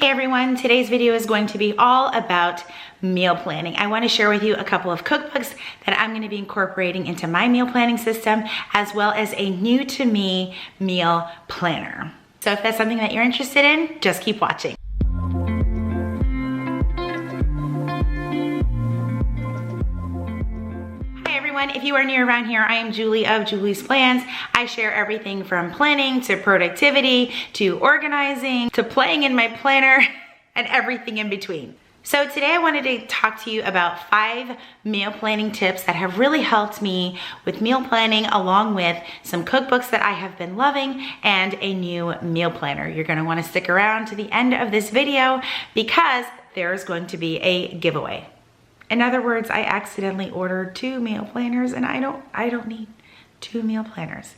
Hey everyone, today's video is going to be all about meal planning. I want to share with you a couple of cookbooks that I'm going to be incorporating into my meal planning system, as well as a new to me meal planner. So if that's something that you're interested in, just keep watching. If you are new around here, I am Julie of Julie's Plans. I share everything from planning to productivity to organizing to playing in my planner and everything in between. So today I wanted to talk to you about 5 meal planning tips that have really helped me with meal planning, along with some cookbooks that I have been loving and a new meal planner. You're going to want to stick around to the end of this video because there's going to be a giveaway. In other words, I accidentally ordered 2 meal planners and I don't need 2 meal planners.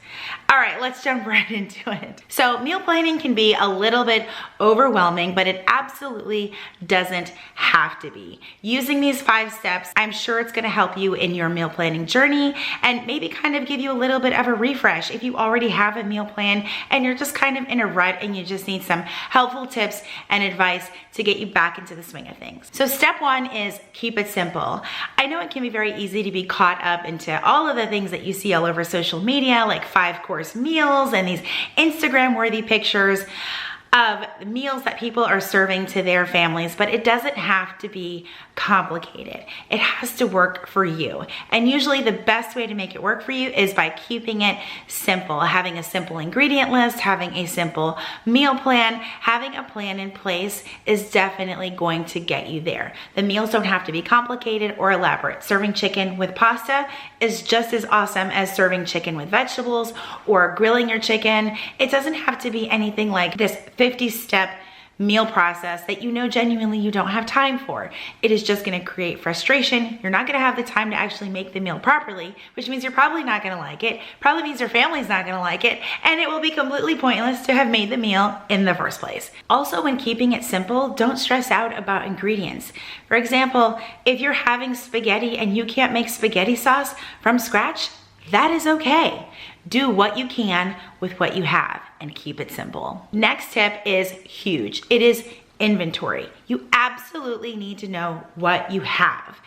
All right, let's jump right into it. So meal planning can be a little bit overwhelming, but it absolutely doesn't have to be. Using these 5 steps, I'm sure it's gonna help you in your meal planning journey and maybe kind of give you a little bit of a refresh if you already have a meal plan and you're just kind of in a rut and you just need some helpful tips and advice to get you back into the swing of things. So step 1 is keep it simple. I know it can be very easy to be caught up into all of the things that you see all over social media, like 5-course meals and these Instagram-worthy pictures of meals that people are serving to their families, but it doesn't have to be complicated. It has to work for you. And usually the best way to make it work for you is by keeping it simple, having a simple ingredient list, having a simple meal plan. Having a plan in place is definitely going to get you there. The meals don't have to be complicated or elaborate. Serving chicken with pasta is just as awesome as serving chicken with vegetables or grilling your chicken. It doesn't have to be anything like this 50-step meal process that you know genuinely you don't have time for. It is just going to create frustration. You're not going to have the time to actually make the meal properly, which means you're probably not going to like it. Probably means your family's not going to like it, and it will be completely pointless to have made the meal in the first place. Also, when keeping it simple, don't stress out about ingredients. For example, if you're having spaghetti and you can't make spaghetti sauce from scratch, that is okay. Do what you can with what you have and keep it simple. Next tip is huge. It is inventory. You absolutely need to know what you have.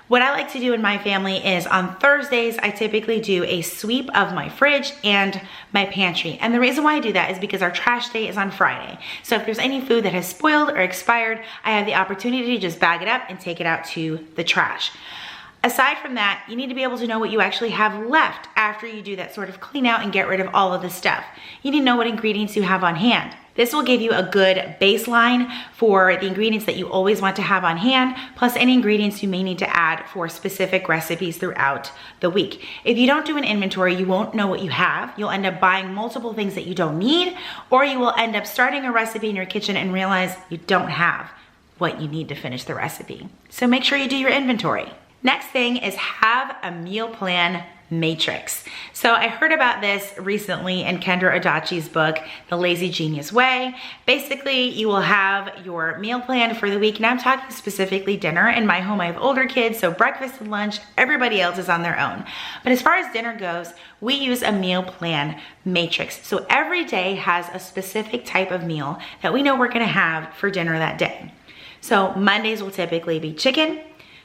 What I like to do in my family is on Thursdays, I typically do a sweep of my fridge and my pantry. And the reason why I do that is because our trash day is on Friday. So if there's any food that has spoiled or expired, I have the opportunity to just bag it up and take it out to the trash. Aside from that, you need to be able to know what you actually have left after you do that sort of clean out and get rid of all of the stuff. You need to know what ingredients you have on hand. This will give you a good baseline for the ingredients that you always want to have on hand, plus any ingredients you may need to add for specific recipes throughout the week. If you don't do an inventory, you won't know what you have. You'll end up buying multiple things that you don't need, or you will end up starting a recipe in your kitchen and realize you don't have what you need to finish the recipe. So make sure you do your inventory. Next thing is have a meal plan matrix. So I heard about this recently in Kendra Adachi's book, The Lazy Genius Way. Basically, you will have your meal plan for the week, and I'm talking specifically dinner. In my home, I have older kids, so breakfast and lunch, everybody else is on their own. But as far as dinner goes, we use a meal plan matrix. So every day has a specific type of meal that we know we're gonna have for dinner that day. So Mondays will typically be chicken.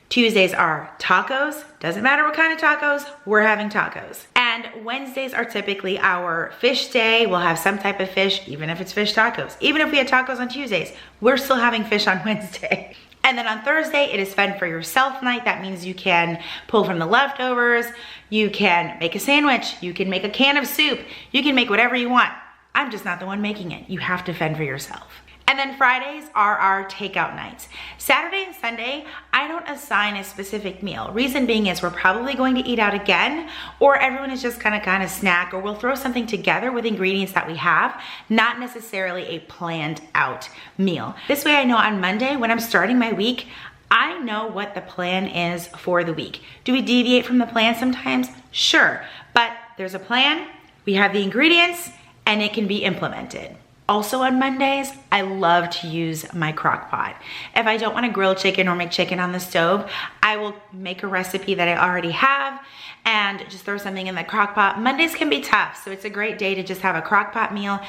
Tuesdays are tacos. Doesn't matter what kind of tacos, we're having tacos. And Wednesdays are typically our fish day. We'll have some type of fish, even if it's fish tacos. Even if we had tacos on Tuesdays, we're still having fish on Wednesday. And then on Thursday, it is fend for yourself night. That means you can pull from the leftovers, you can make a sandwich, you can make a can of soup, you can make whatever you want. I'm just not the one making it. You have to fend for yourself. And then Fridays are our takeout nights. Saturday and Sunday, I don't assign a specific meal. Reason being is we're probably going to eat out again, or everyone is just gonna kind of snack, or we'll throw something together with ingredients that we have, not necessarily a planned out meal. This way I know on Monday when I'm starting my week, I know what the plan is for the week. Do we deviate from the plan sometimes? Sure, but there's a plan, we have the ingredients, and it can be implemented. Also on Mondays, I love to use my crock pot. If I don't want to grill chicken or make chicken on the stove, I will make a recipe that I already have and just throw something in the crock pot. Mondays can be tough, so it's a great day to just have a crock pot meal,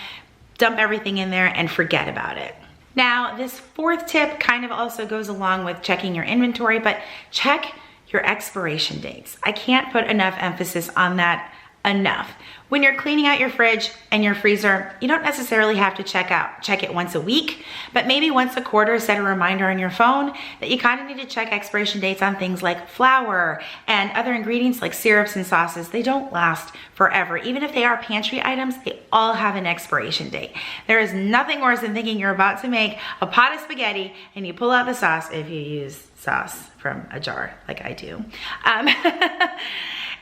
dump everything in there and forget about it. Now, this fourth tip kind of also goes along with checking your inventory, but check your expiration dates. I can't put enough emphasis on that enough. When you're cleaning out your fridge and your freezer, you don't necessarily have to check it once a week, but maybe once a quarter, set a reminder on your phone that you kind of need to check expiration dates on things like flour and other ingredients like syrups and sauces. They don't last forever. Even if they are pantry items, they all have an expiration date. There is nothing worse than thinking you're about to make a pot of spaghetti and you pull out the sauce, if you use sauce from a jar like I do.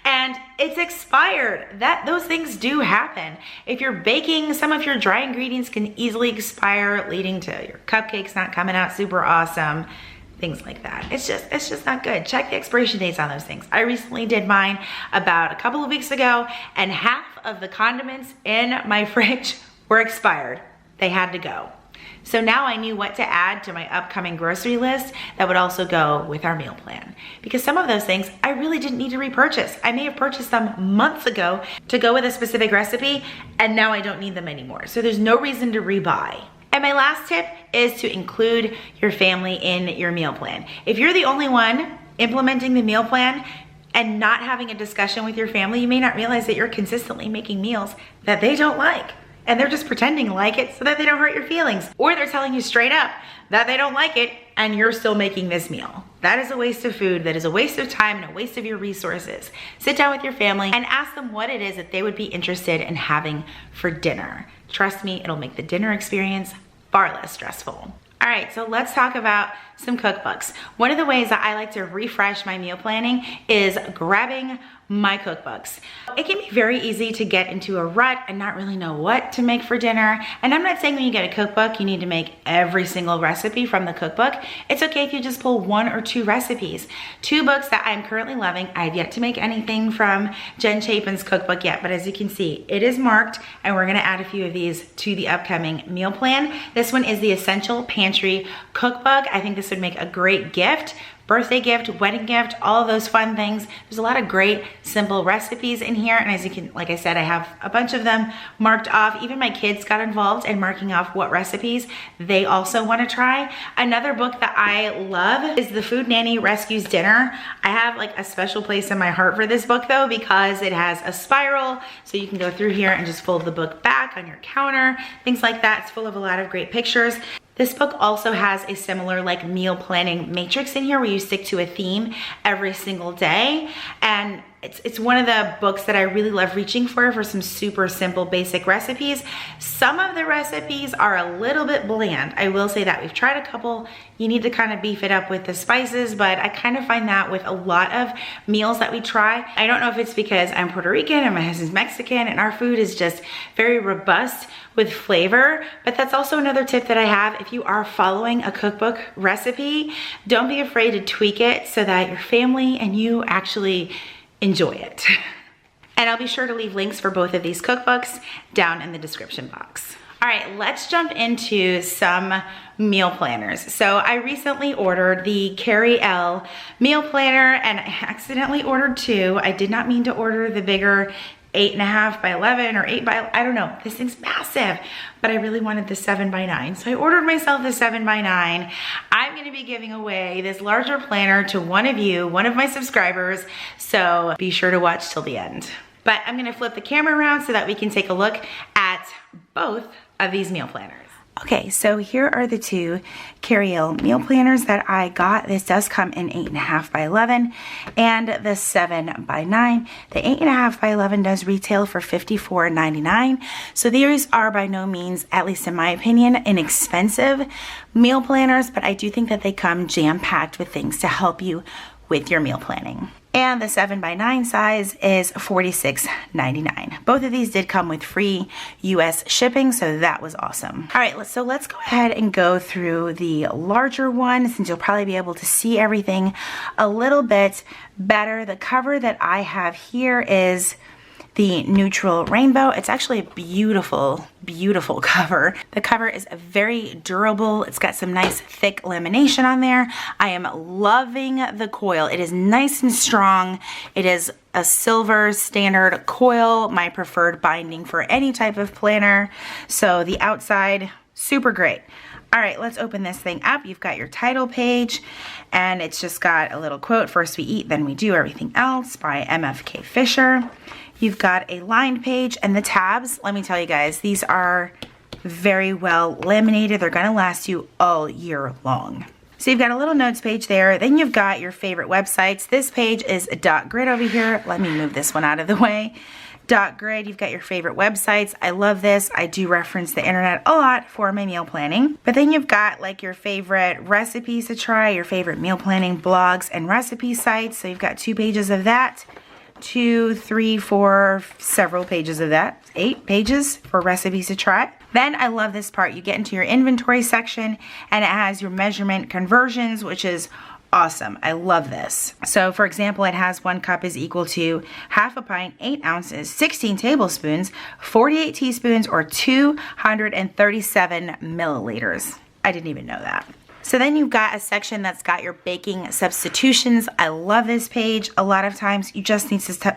And it's expired. Those things do happen. If you're baking, some of your dry ingredients can easily expire, leading to your cupcakes not coming out super awesome, things like that. It's just not good. Check the expiration dates on those things. I recently did mine about a couple of weeks ago, and half of the condiments in my fridge were expired. They had to go. So now I knew what to add to my upcoming grocery list that would also go with our meal plan. Because some of those things I really didn't need to repurchase. I may have purchased them months ago to go with a specific recipe, and now I don't need them anymore. So there's no reason to rebuy. And my last tip is to include your family in your meal plan. If you're the only one implementing the meal plan and not having a discussion with your family, you may not realize that you're consistently making meals that they don't like. And they're just pretending to like it so that they don't hurt your feelings. Or they're telling you straight up that they don't like it and you're still making this meal. That is a waste of food, that is a waste of time and a waste of your resources. Sit down with your family and ask them what it is that they would be interested in having for dinner. Trust me, it'll make the dinner experience far less stressful. All right, so let's talk about some cookbooks. One of the ways that I like to refresh my meal planning is grabbing my cookbooks. It can be very easy to get into a rut and not really know what to make for dinner. And I'm not saying when you get a cookbook, you need to make every single recipe from the cookbook. It's okay if you just pull 1 or 2 recipes. 2 books that I'm currently loving. I've yet to make anything from Jen Chapin's cookbook yet, but as you can see, it is marked, and we're gonna add a few of these to the upcoming meal plan. This one is the Essential Pantry Cookbook. I think this would make a great gift. Birthday gift, wedding gift, all of those fun things. There's a lot of great, simple recipes in here. And as you can, like I said, I have a bunch of them marked off. Even my kids got involved in marking off what recipes they also want to try. Another book that I love is The Food Nanny Rescues Dinner. I have like a special place in my heart for this book though, because it has a spiral. So you can go through here and just fold the book back on your counter, things like that. It's full of a lot of great pictures. This book also has a similar like meal planning matrix in here where you stick to a theme every single day. And it's one of the books that I really love reaching for some super simple basic recipes. Some of the recipes are a little bit bland. I will say that. We've tried a couple. You need to kind of beef it up with the spices, but I kind of find that with a lot of meals that we try. I don't know if it's because I'm Puerto Rican and my husband's Mexican and our food is just very robust with flavor, but that's also another tip that I have. If you are following a cookbook recipe, don't be afraid to tweak it so that your family and you actually enjoy it. And I'll be sure to leave links for both of these cookbooks down in the description box. All right, let's jump into some meal planners. So I recently ordered the Carrie Elle meal planner and I accidentally ordered 2. I did not mean to order the bigger 8.5 by 11 or 8 by, I don't know. This thing's massive, but I really wanted the 7 by 9. So I ordered myself the 7 by 9. I'm gonna be giving away this larger planner to one of you, one of my subscribers. So be sure to watch till the end. But I'm gonna flip the camera around so that we can take a look at both of these meal planners. Okay, so here are the 2 Carrie Elle meal planners that I got. This does come in 8.5 by 11 and the 7 by 9. The 8.5 by 11 does retail for $54.99. So these are by no means, at least in my opinion, inexpensive meal planners, but I do think that they come jam-packed with things to help you with your meal planning. And the 7 by 9 size is $46.99. Both of these did come with free US shipping, so that was awesome. All right, so let's go ahead and go through the larger one since you'll probably be able to see everything a little bit better. The cover that I have here is the neutral rainbow. It's actually a beautiful, beautiful cover. The cover is very durable. It's got some nice thick lamination on there. I am loving the coil. It is nice and strong. It is a silver standard coil, my preferred binding for any type of planner. So the outside, super great. All right, let's open this thing up. You've got your title page, and it's just got a little quote, "First we eat, then we do everything else," by MFK Fisher. You've got a lined page, and the tabs, let me tell you guys, these are very well laminated. They're gonna last you all year long. So you've got a little notes page there. Then you've got your favorite websites. This page is a dot grid over here. Let me move this one out of the way. Dot grid, you've got your favorite websites. I love this. I do reference the internet a lot for my meal planning. But then you've got like your favorite recipes to try, your favorite meal planning blogs and recipe sites. So you've got 2 pages of that, 2, 3, 4, several pages of that, 8 pages for recipes to try. Then I love this part. You get into your inventory section and it has your measurement conversions, which is awesome. I love this. So for example, it has 1 cup is equal to half a pint, 8 ounces, 16 tablespoons, 48 teaspoons, or 237 milliliters. I didn't even know that. So then you've got a section that's got your baking substitutions. I love this page. A lot of times you just need to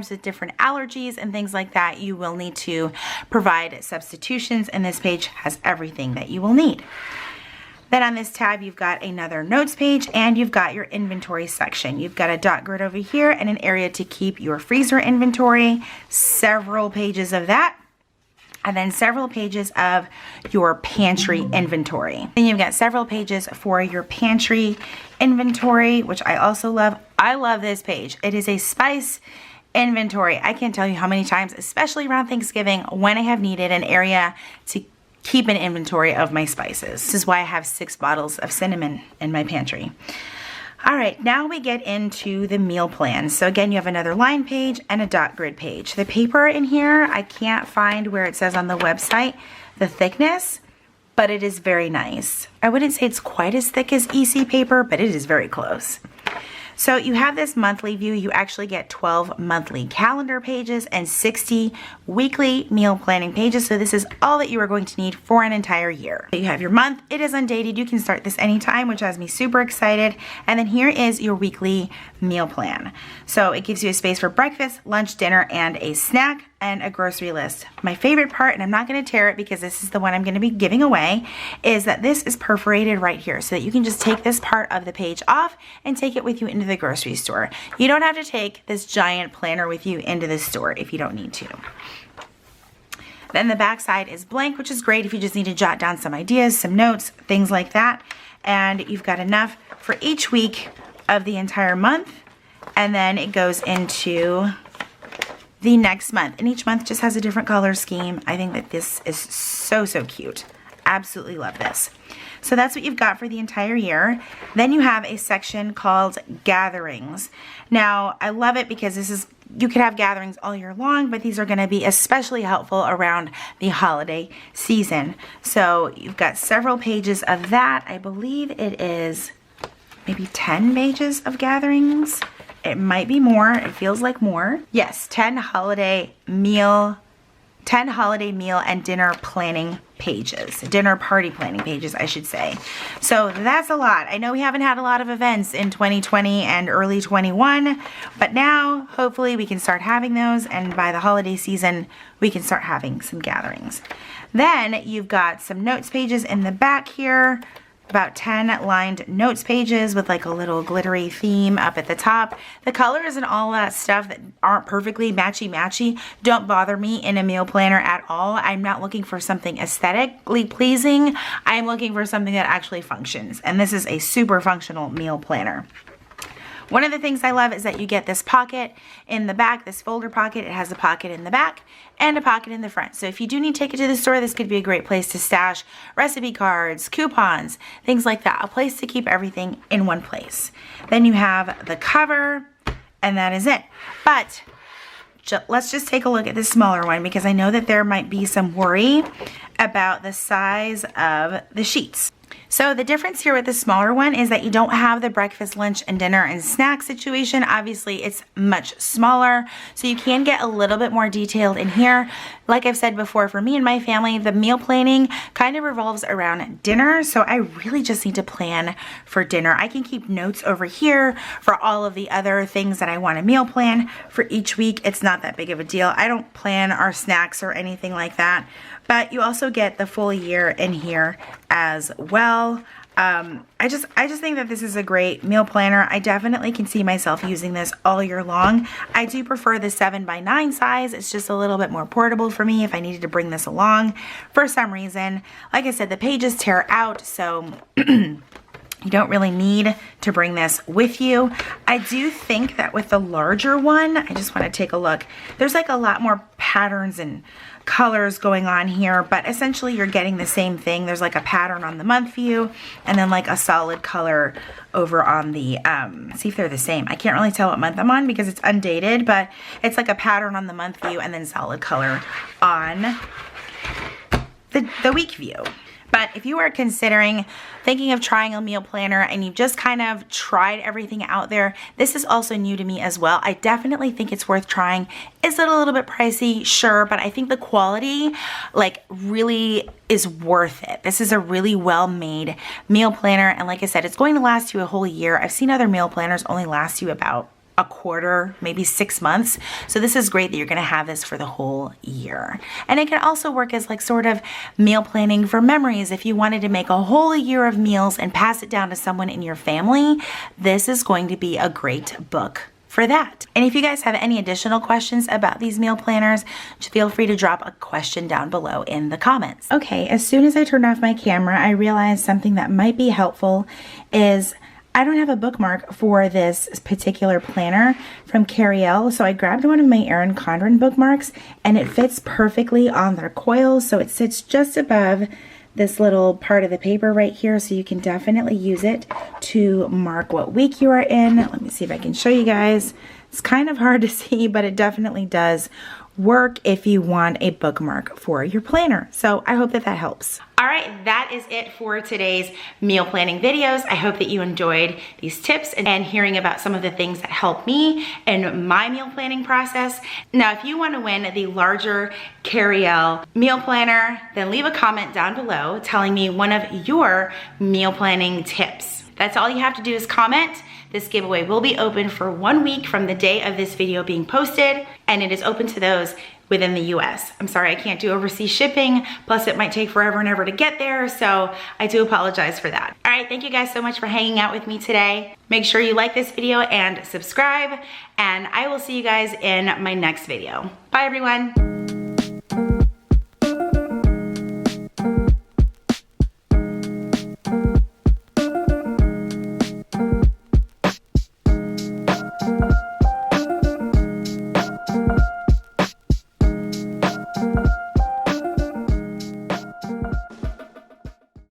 with different allergies and things like that, you will need to provide substitutions, and this page has everything that you will need. Then on this tab, you've got another notes page, and you've got your inventory section. You've got a dot grid over here and an area to keep your freezer inventory, several pages of that, and then several pages of your pantry inventory. Then you've got several pages for your pantry inventory, which I also love. I love this page. It is a spice inventory. I can't tell you how many times, especially around Thanksgiving, when I have needed an area to keep an inventory of my spices. This is why I have 6 bottles of cinnamon in my pantry. All right, now we get into the meal plan. So again, you have another line page and a dot grid page. The paper in here, I can't find where it says on the website the thickness, but it is very nice. I wouldn't say it's quite as thick as EC paper, but it is very close. So you have this monthly view. You actually get 12 monthly calendar pages and 60 weekly meal planning pages. So this is all that you are going to need for an entire year. You have your month. It is undated. You can start this anytime, which has me super excited. And then here is your weekly meal plan. So it gives you a space for breakfast, lunch, dinner, and a snack, and a grocery list. My favorite part, and I'm not going to tear it because this is the one I'm going to be giving away, is that this is perforated right here so that you can just take this part of the page off and take it with you into the grocery store. You don't have to take this giant planner with you into the store if you don't need to. Then the back side is blank, which is great if you just need to jot down some ideas, some notes, things like that. And you've got enough for each week of the entire month. And then it goes into the next month, and each month just has a different color scheme. I think that this is so cute. Absolutely love this. So that's what you've got for the entire year. Then you have a section called gatherings. Now I love it because you could have gatherings all year long, but these are going to be especially helpful around the holiday season. So you've got several pages of that. I believe it is maybe 10 pages of gatherings. It might be more. It feels like more. Yes, 10 holiday meal and dinner planning pages. Dinner party planning pages, I should say. So that's a lot. I know we haven't had a lot of events in 2020 and early 21, but now hopefully we can start having those, and by the holiday season, we can start having some gatherings. Then you've got some notes pages in the back here. About 10 lined notes pages with like a little glittery theme up at the top. The colors and all that stuff that aren't perfectly matchy don't bother me in a meal planner at all. I'm not looking for something aesthetically pleasing. I'm looking for something that actually functions. And this is a super functional meal planner. One of the things I love is that you get this pocket in the back, this folder pocket. It has a pocket in the back and a pocket in the front. So if you do need to take it to the store, this could be a great place to stash recipe cards, coupons, things like that. A place to keep everything in one place. Then you have the cover, and that is it. But let's just take a look at the smaller one, because I know that there might be some worry about the size of the sheets. So the difference here with the smaller one is that you don't have the breakfast, lunch, and dinner and snack situation. Obviously, it's much smaller, so you can get a little bit more detailed in here. Like I've said before, for me and my family, the meal planning kind of revolves around dinner, so I really just need to plan for dinner. I can keep notes over here for all of the other things that I want to meal plan for each week. It's not that big of a deal. I don't plan our snacks or anything like that, but you also get the full year in here as well. I just think that this is a great meal planner. I definitely can see myself using this all year long. I do prefer the 7x9 size. It's just a little bit more portable for me if I needed to bring this along for some reason. Like I said, the pages tear out, so you don't really need to bring this with you. I do think that with the larger one, I just want to take a look. There's like a lot more patterns and colors going on here, but essentially you're getting the same thing. There's like a pattern on the month view and then like a solid color over on the, see if they're the same. I can't really tell what month I'm on because it's undated, but it's like a pattern on the month view and then solid color on the week view. But if you are considering thinking of trying a meal planner and you've just kind of tried everything out there, this is also new to me as well. I definitely think it's worth trying. Is it a little bit pricey? Sure, but I think the quality like really is worth it. This is a really well-made meal planner, and like I said, it's going to last you a whole year. I've seen other meal planners only last you about a quarter, maybe 6 months. So this is great that you're gonna have this for the whole year. And it can also work as like sort of meal planning for memories. If you wanted to make a whole year of meals and pass it down to someone in your family, this is going to be a great book for that. And if you guys have any additional questions about these meal planners, just feel free to drop a question down below in the comments. Okay, as soon as I turned off my camera, I realized something that might be helpful is I don't have a bookmark for this particular planner from Carrie, Elle, so I grabbed one of my Erin Condren bookmarks and it fits perfectly on their coils, so it sits just above this little part of the paper right here, so you can definitely use it to mark what week you are in. Let me see if I can show you guys. It's kind of hard to see, but it definitely does work if you want a bookmark for your planner. So I hope that that helps. All right, that is it for today's meal planning videos. I hope that you enjoyed these tips and hearing about some of the things that help me in my meal planning process. Now, if you want to win the larger Carrie Elle meal planner, then leave a comment down below telling me one of your meal planning tips. That's all you have to do is comment. This giveaway will be open for 1 week from the day of this video being posted, and it is open to those within the US. I'm sorry I can't do overseas shipping, plus it might take forever and ever to get there, so I do apologize for that. All right, thank you guys so much for hanging out with me today. Make sure you like this video and subscribe, and I will see you guys in my next video. Bye everyone.